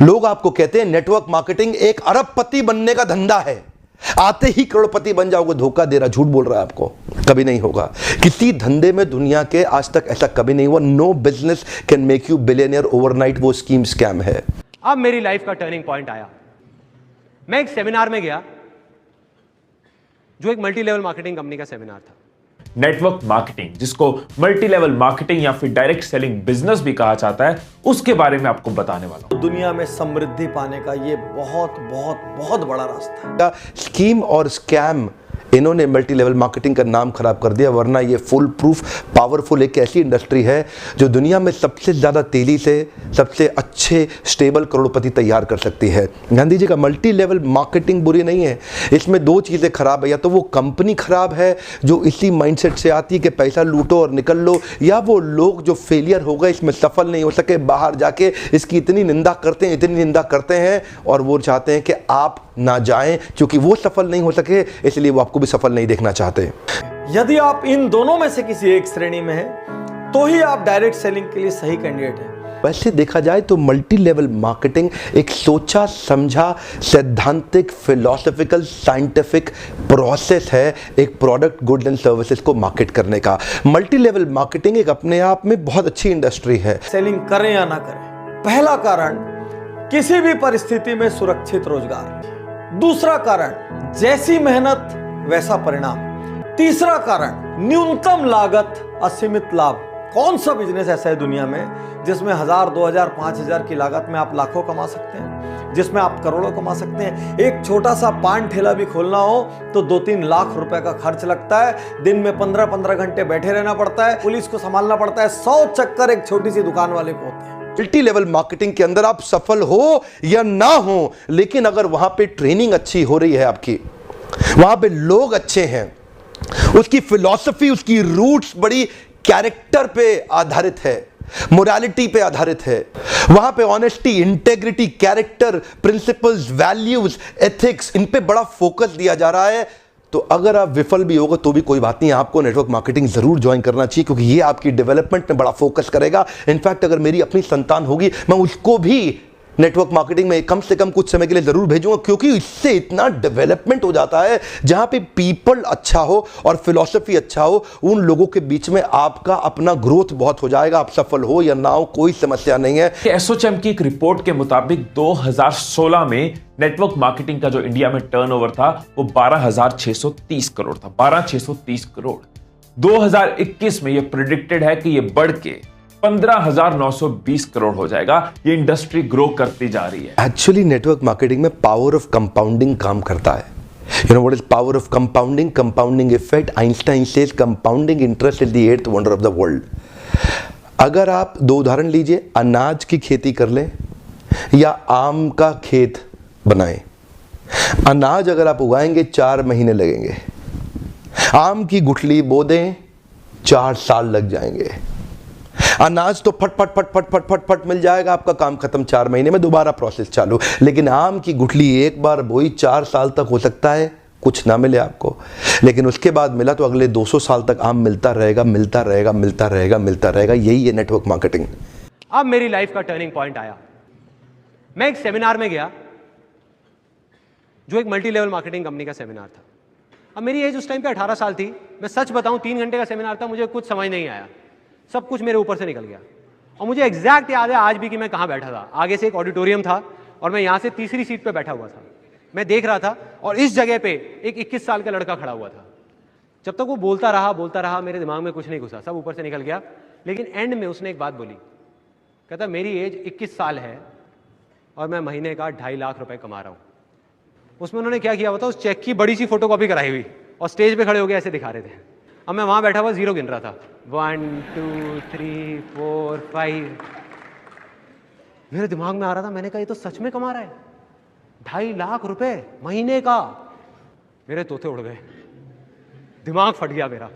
लोग आपको कहते हैं नेटवर्क मार्केटिंग एक अरबपति बनने का धंधा है, आते ही करोड़पति बन जाओगे। धोखा दे रहा, झूठ बोल रहा है आपको, कभी नहीं होगा। किसी धंधे में दुनिया के आज तक ऐसा कभी नहीं हुआ। No business can make you billionaire overnight. वो स्कीम स्कैम है। अब मेरी लाइफ का टर्निंग पॉइंट आया। मैं एक सेमिनार में गया जो एक मल्टी लेवल मार्केटिंग कंपनी का सेमिनार था। नेटवर्क मार्केटिंग, जिसको मल्टी लेवल मार्केटिंग या फिर डायरेक्ट सेलिंग बिजनेस भी कहा जाता है, उसके बारे में आपको बताने वाला हूं। दुनिया में समृद्धि पाने का ये बहुत बहुत बहुत बड़ा रास्ता है। स्कीम और स्कैम, इन्होंने मल्टी लेवल मार्केटिंग का नाम खराब कर दिया, वरना ये फुल प्रूफ पावरफुल एक ऐसी इंडस्ट्री है जो दुनिया में सबसे ज़्यादा तेजी से सबसे अच्छे स्टेबल करोड़पति तैयार कर सकती है। ध्यान दीजिएगा, मल्टी लेवल मार्केटिंग बुरी नहीं है, इसमें दो चीज़ें खराब है। या तो वो कंपनी खराब है जो इसी माइंडसेट से आती है कि पैसा लूटो और निकल लो, या वो लोग जो फेलियर हो गए, इसमें सफल नहीं हो सके, बाहर जाके इसकी इतनी निंदा करते हैं और वो चाहते हैं कि आप ना जाएं, क्योंकि वो सफल नहीं हो सके इसलिए वो आपको भी सफल नहीं देखना चाहते। यदि आप इन दोनों में से किसी एक श्रेणी में हैं, तो ही आप डायरेक्ट सेलिंग के लिए सही कैंडिडेट हैं। वैसे देखा जाए तो मल्टी लेवल मार्केटिंग एक सोचा समझा सैद्धांतिक फिलोसॉफिकल साइंटिफिक प्रोसेस है एक प्रोडक्ट गुड एंड सर्विसेज को मार्केट करने का। मल्टी लेवल मार्केटिंग एक अपने आप में बहुत अच्छी इंडस्ट्री है। सेलिंग करें या ना करें, पहला कारण किसी भी परिस्थिति में सुरक्षित रोजगार, दूसरा कारण जैसी मेहनत वैसा परिणाम, तीसरा कारण न्यूनतम लागत असीमित लाभ। कौन सा बिजनेस ऐसा है दुनिया में जिसमें 1000, 2000, 5000 की लागत में आप लाखों कमा सकते हैं, जिसमें आप करोड़ों कमा सकते हैं। एक छोटा सा पान ठेला भी खोलना हो तो 2-3 लाख रुपए का खर्च लगता है। दिन में 15-15 घंटे बैठे रहना पड़ता है, पुलिस को संभालना पड़ता है, 100 चक्कर एक छोटी सी दुकान वाले को होते हैं। मल्टी लेवल मार्केटिंग के अंदर आप सफल हो या ना हो, लेकिन अगर वहां पे ट्रेनिंग अच्छी हो रही है, आपकी वहां पे लोग अच्छे हैं, उसकी फिलॉसफी, उसकी रूट्स बड़ी कैरेक्टर पे आधारित है, मोरालिटी पे आधारित है, वहां पे honesty, integrity, character, principles, values, ethics, इन पे बड़ा फोकस दिया जा रहा है, तो अगर आप विफल भी होगा तो भी कोई बात नहीं, आपको नेटवर्क मार्केटिंग जरूर ज्वाइन करना चाहिए, क्योंकि ये आपकी डेवलपमेंट में बड़ा फोकस करेगा। इनफैक्ट अगर मेरी अपनी संतान होगी, मैं उसको भी नेटवर्क मार्केटिंग में कम से कम कुछ समय के लिए जरूर भेजूंगा, क्योंकि इससे इतना डेवलपमेंट हो जाता है जहां पे पीपल अच्छा हो और फिलॉसफी अच्छा हो, उन लोगों के बीच में आपका अपना ग्रोथ बहुत हो जाएगा। आप सफल हो या ना हो कोई समस्या नहीं है। एसोचैम की एक रिपोर्ट के मुताबिक 2016 में नेटवर्क मार्केटिंग का जो इंडिया में टर्नओवर था वो 12,630 करोड़ था। 12,630 करोड़। 2021 में यह प्रेडिक्टेड है कि यह बढ़ के 15,920 करोड़ हो जाएगा। ये इंडस्ट्री ग्रो करती जा रही है। एक्चुअली नेटवर्क मार्केटिंग में पावर ऑफ कंपाउंडिंग काम करता है। You know what is power of compounding? Compounding effect. Einstein says compounding interest is the 8th wonder of the world. अगर आप दो उदाहरण लीजिए, अनाज की खेती कर लें या आम का खेत बनाएं। अनाज अगर आप उगाएंगे 4 महीने लगेंगे, आम की गुठली बो दें 4 साल लग जाएंगे। अनाज तो फट फट फट फट फट फट फट मिल जाएगा, आपका काम खत्म, 4 महीने में दोबारा प्रोसेस चालू। लेकिन आम की गुठली एक बार बोई 4 साल तक हो सकता है कुछ ना मिले आपको, लेकिन उसके बाद मिला तो अगले 200 साल तक आम मिलता रहेगा, मिलता रहेगा, मिलता रहेगा, मिलता रहेगा। यही है नेटवर्क मार्केटिंग। अब मेरी लाइफ का टर्निंग पॉइंट आया। मैं एक सेमिनार में गया जो एक मल्टी लेवल मार्केटिंग कंपनी का सेमिनार था। अब मेरी एज उस टाइम पे 18 साल थी। मैं सच बताऊं, 3 घंटे का सेमिनार था, मुझे कुछ समझ नहीं आया, सब कुछ मेरे ऊपर से निकल गया। और मुझे एग्जैक्ट याद है आज भी कि मैं कहाँ बैठा था। आगे से एक ऑडिटोरियम था और मैं यहाँ से तीसरी सीट पे बैठा हुआ था। मैं देख रहा था और इस जगह पे एक 21 साल का लड़का खड़ा हुआ था। जब तक वो बोलता रहा, मेरे दिमाग में कुछ नहीं घुसा, सब ऊपर से निकल गया। लेकिन एंड में उसने एक बात बोली, कहता मेरी एज 21 साल है और मैं महीने का 2.5 लाख रुपए कमा रहा हूँ। उसमें उन्होंने क्या किया होता, उस चेक की बड़ी सी फोटोकॉपी कराई हुई और स्टेज पे खड़े हो गए ऐसे दिखा रहे थे। अब मैं वहां बैठा हुआ जीरो गिन रहा था, 1 2 3 4 5। मेरे दिमाग में आ रहा था, मैंने कहा ये तो सच में कमा रहा है 2.5 लाख रुपए महीने का। मेरे तोते उड़ गए, दिमाग फट गया मेरा।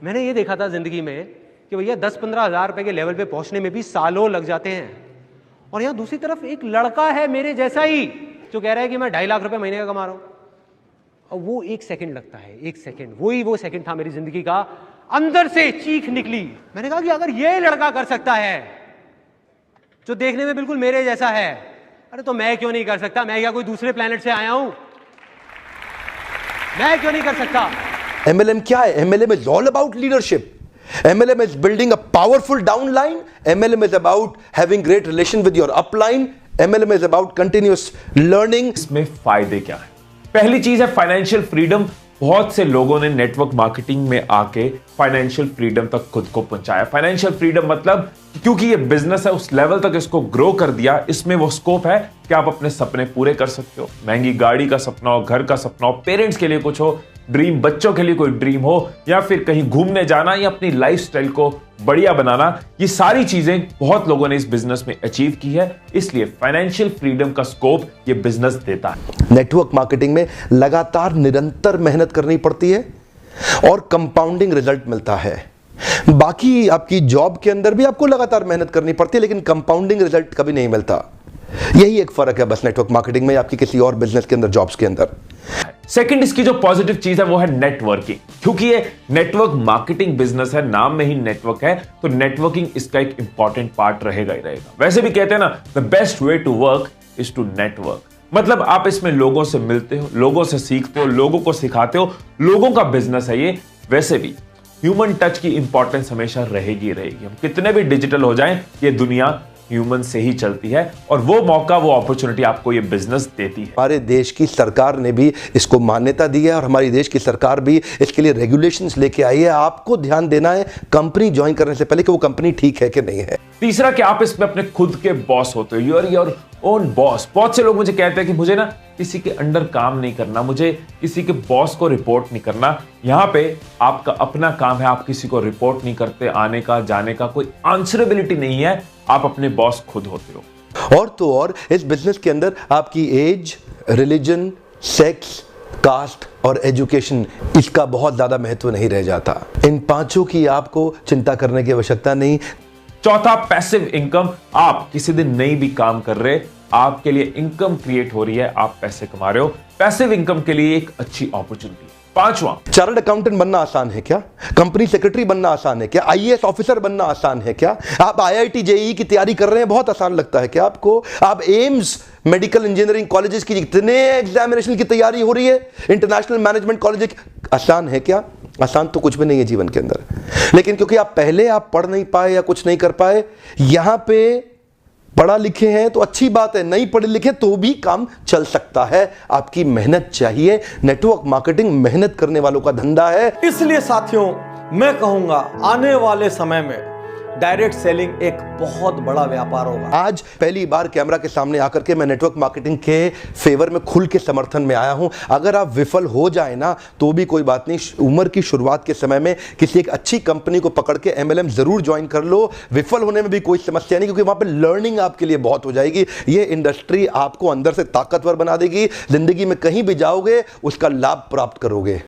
मैंने ये देखा था जिंदगी में कि भैया 10-15 हज़ार रुपए के लेवल पे पहुंचने में भी सालों लग जाते हैं, और यहां दूसरी तरफ एक लड़का है मेरे जैसा ही जो कह रहा है कि मैं 2.5 लाख रुपए महीने का कमा रहा हूं। और वो 1 सेकंड लगता है, 1 सेकंड, वो सेकंड था मेरी जिंदगी का। अंदर से चीख निकली। मैंने कहा कि अगर ये लड़का कर सकता है जो देखने में बिल्कुल मेरे जैसा है, अरे तो मैं क्यों नहीं कर सकता? मैं क्या कोई दूसरे प्लेनेट से आया हूं? मैं क्यों नहीं कर सकता? MLM क्या है? MLM is all about leadership. MLM is building a powerful downline. MLM is about having great relation with your upline. MLM is about continuous learning. इसमें फायदे क्या है? पहली चीज है फाइनेंशियल फ्रीडम। बहुत से लोगों ने नेटवर्क मार्केटिंग में आके फाइनेंशियल फ्रीडम तक खुद को पहुंचाया। फाइनेंशियल फ्रीडम मतलब क्योंकि ये बिजनेस है, उस लेवल तक इसको ग्रो कर दिया। इसमें वो स्कोप है कि आप अपने सपने पूरे कर सकते हो। महंगी गाड़ी का सपना हो, घर का सपना हो, पेरेंट्स के लिए कुछ हो, ड्रीम, बच्चों के लिए कोई ड्रीम हो, या फिर कहीं घूमने जाना या अपनी लाइफस्टाइल को बढ़िया बनाना, ये सारी चीजें बहुत लोगों ने इस बिजनेस में अचीव की है। इसलिए फाइनेंशियल फ्रीडम का स्कोप ये बिजनेस देता है। नेटवर्क मार्केटिंग में लगातार निरंतर मेहनत करनी पड़ती है और कंपाउंडिंग रिजल्ट मिलता है। बाकी आपकी जॉब के अंदर भी आपको लगातार मेहनत करनी पड़ती है, लेकिन कंपाउंडिंग रिजल्ट कभी नहीं मिलता। यही एक फर्क है बस नेटवर्क मार्केटिंग में आपकी किसी और बिजनेस के अंदर, जॉब्स के अंदर। सेकंड, इसकी जो पॉजिटिव चीज है वो है नेटवर्किंग। क्योंकि ये नेटवर्क मार्केटिंग बिजनेस है, नाम में ही नेटवर्क है, तो नेटवर्किंग इसका एक इंपॉर्टेंट पार्ट रहेगा ही रहेगा। वैसे भी कहते हैं ना, the best way to work is to network. मतलब आप इसमें लोगों से मिलते हो, लोगों से सीखते हो, लोगों को सिखाते हो, लोगों का बिजनेस है ये। वैसे भी ह्यूमन टच की इंपॉर्टेंस हमेशा रहेगी रहेगी। हम कितने भी डिजिटल हो जाएं, ये दुनिया ह्यूमन से ही चलती है, और वो मौका, वो अपॉर्चुनिटी आपको ये बिजनेस देती है। हमारे देश की सरकार ने भी इसको मान्यता दी है और हमारी देश की सरकार भी इसके लिए रेगुलेशंस लेके आई है। आपको ध्यान देना है कंपनी ज्वाइन करने से पहले कि वो कंपनी ठीक है कि नहीं है। तीसरा कि आप इसमें अपने खुद के बॉस होते हो, यूर योर ओन बॉस। बहुत से लोग मुझे कहते हैं कि मुझे ना किसी के अंडर काम नहीं करना, मुझे किसी के बॉस को रिपोर्ट नहीं करना। यहां पे आपका अपना काम है, आप किसी को रिपोर्ट नहीं करते, आने का जाने का कोई आंसरेबिलिटी नहीं है, आप अपने बॉस खुद होते हो। और तो और इस बिजनेस के अंदर आपकी एज, रिलीजन, सेक्स, कास्ट और एजुकेशन, इसका बहुत ज्यादा महत्व नहीं रह जाता। इन पांचों की आपको चिंता करने की आवश्यकता नहीं। चौथा, पैसिव इनकम। आप किसी दिन नहीं भी काम कर रहे, आपके लिए इनकम क्रिएट हो रही है, आप पैसे कमा रहे हो, पैसिव इनकम के लिए एक अच्छी अपॉर्चुनिटी। पांचवा, चार्टर्ड अकाउंटेंट बनना आसान है क्या? कंपनी सेक्रेटरी बनना आसान है क्या? IAS ऑफिसर बनना आसान है क्या? आप IIT JEE की तैयारी कर रहे हैं, बहुत आसान लगता है क्या आपको? आप एम्स मेडिकल इंजीनियरिंग कॉलेजेस की जितने एग्जामिनेशन की तैयारी हो रही है, इंटरनेशनल मैनेजमेंट कॉलेज, आसान है क्या? आसान तो कुछ भी नहीं है जीवन के अंदर। लेकिन क्योंकि आप पहले पढ़ नहीं पाए या कुछ नहीं कर पाए, यहां पे पढ़ा लिखे हैं तो अच्छी बात है, नहीं पढ़े लिखे तो भी काम चल सकता है। आपकी मेहनत चाहिए। नेटवर्क मार्केटिंग मेहनत करने वालों का धंधा है। इसलिए साथियों, मैं कहूंगा आने वाले समय में डायरेक्ट सेलिंग एक बहुत बड़ा व्यापार होगा। आज पहली बार कैमरा के सामने आकर के मैं नेटवर्क मार्केटिंग के फेवर में खुल के समर्थन में आया हूं। अगर आप विफल हो जाए ना तो भी कोई बात नहीं, उम्र की शुरुआत के समय में किसी एक अच्छी कंपनी को पकड़ के MLM जरूर ज्वाइन कर लो। विफल होने में भी कोई समस्या नहीं, क्योंकि वहां पे लर्निंग आपके लिए बहुत हो जाएगी। ये इंडस्ट्री आपको अंदर से ताकतवर बना देगी। जिंदगी में कहीं भी जाओगे उसका लाभ प्राप्त करोगे।